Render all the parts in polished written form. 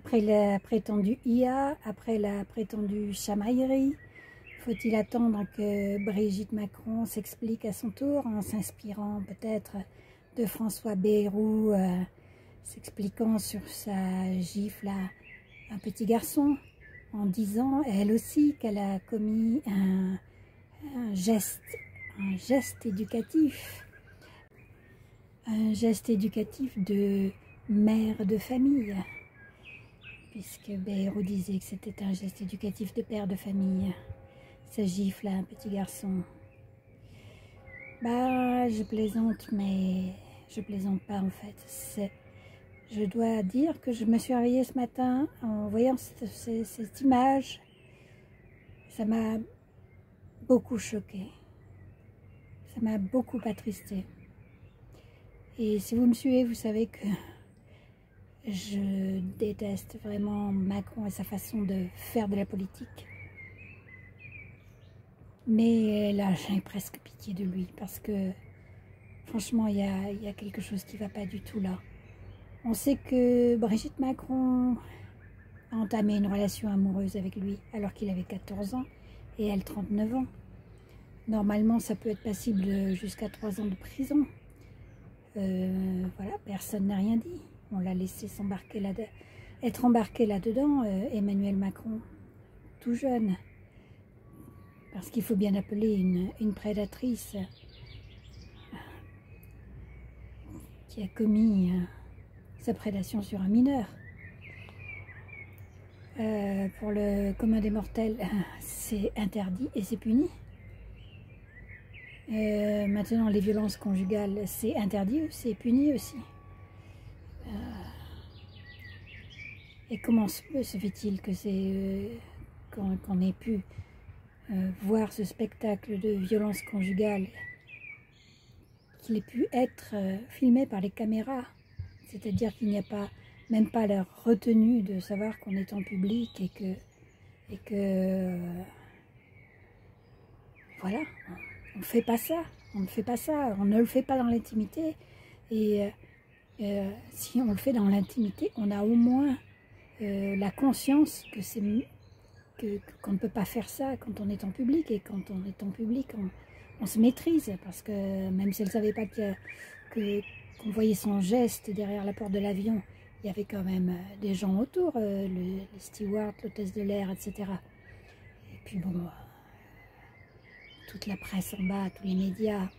Après la prétendue IA, après la prétendue chamaillerie, faut-il attendre que Brigitte Macron s'explique à son tour en s'inspirant peut-être de François Bayrou, s'expliquant sur sa gifle à un petit garçon, en disant elle aussi qu'elle a commis un geste éducatif, de mère de famille, puisque Bayrou disait que c'était un geste éducatif de père de famille, sa gifle à un petit garçon. Bah, je plaisante, mais je plaisante pas en fait. Je dois dire que je me suis réveillée ce matin en voyant cette image. Ça m'a beaucoup choquée. Ça m'a beaucoup attristée. Et si vous me suivez, vous savez que je déteste vraiment Macron et sa façon de faire de la politique. Mais là, j'ai presque pitié de lui parce que franchement, il y a quelque chose qui ne va pas du tout là. On sait que Brigitte Macron a entamé une relation amoureuse avec lui alors qu'il avait 14 ans et elle 39 ans. Normalement, ça peut être passible jusqu'à 3 ans de prison. Voilà, personne n'a rien dit. On l'a laissé être embarqué là-dedans, Emmanuel Macron, tout jeune. Parce qu'il faut bien appeler une prédatrice qui a commis sa prédation sur un mineur. Pour le commun des mortels, c'est interdit et c'est puni. Maintenant, les violences conjugales, c'est interdit, c'est puni aussi. Et comment se fait-il que qu'on ait pu voir ce spectacle de violence conjugale, qu'il ait pu être filmé par les caméras, c'est-à-dire qu'il n'y a même pas la retenue de savoir qu'on est en public et que voilà, on ne fait pas ça, on ne le fait pas dans l'intimité. Et si on le fait dans l'intimité, on a au moins la conscience qu'on ne peut pas faire ça quand on est en public. Et quand on est en public, on se maîtrise, parce que même si elle ne savait pas qu'on voyait son geste derrière la porte de l'avion, il y avait quand même des gens autour, les stewards, l'hôtesse de l'air, etc. Et puis bon, toute la presse en bas, tous les médias.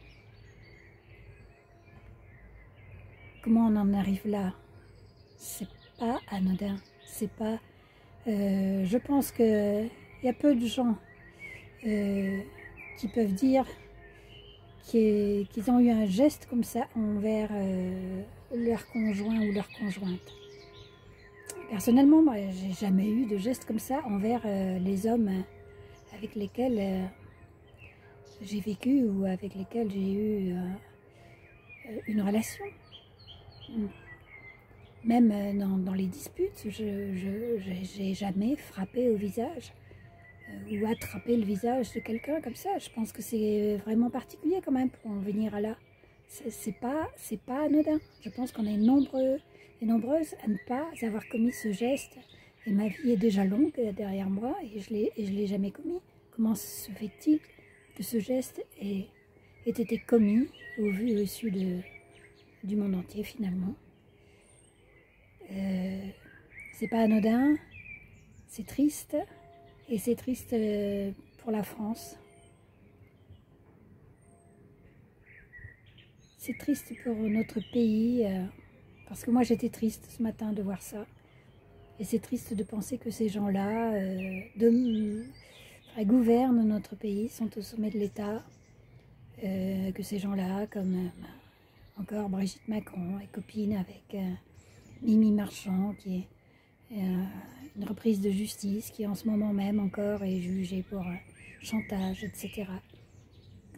Comment on en arrive là? C'est pas anodin, c'est pas... je pense qu'il y a peu de gens qui peuvent dire qu'ils ont eu un geste comme ça envers leur conjoint ou leur conjointe. Personnellement, moi, j'ai jamais eu de geste comme ça envers les hommes avec lesquels j'ai vécu ou avec lesquels j'ai eu une relation. Même dans les disputes, je n'ai jamais frappé au visage ou attrapé le visage de quelqu'un comme ça. Je pense que c'est vraiment particulier quand même pour en venir à là. C'est pas anodin. Je pense qu'on est nombreux et nombreuses à ne pas avoir commis ce geste. Et ma vie est déjà longue derrière moi et je l'ai jamais commis. Comment se fait-il que ce geste ait été commis au vu et au su du monde entier finalement? C'est pas anodin, c'est triste, et c'est triste pour la France. C'est triste pour notre pays, parce que moi j'étais triste ce matin de voir ça. Et c'est triste de penser que ces gens-là gouvernent notre pays, sont au sommet de l'État, que ces gens-là, comme encore Brigitte Macron, est copine avec Mimi Marchand, qui est une reprise de justice, qui en ce moment même encore est jugée pour chantage, etc.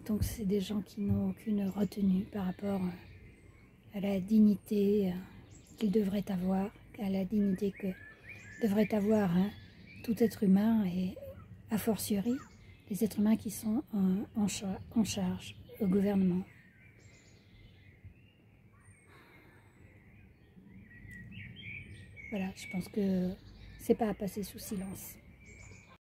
Donc c'est des gens qui n'ont aucune retenue par rapport à la dignité qu'ils devraient avoir, à la dignité que devrait avoir tout être humain, et a fortiori les êtres humains qui sont en charge au gouvernement. Voilà, je pense que c'est pas à passer sous silence.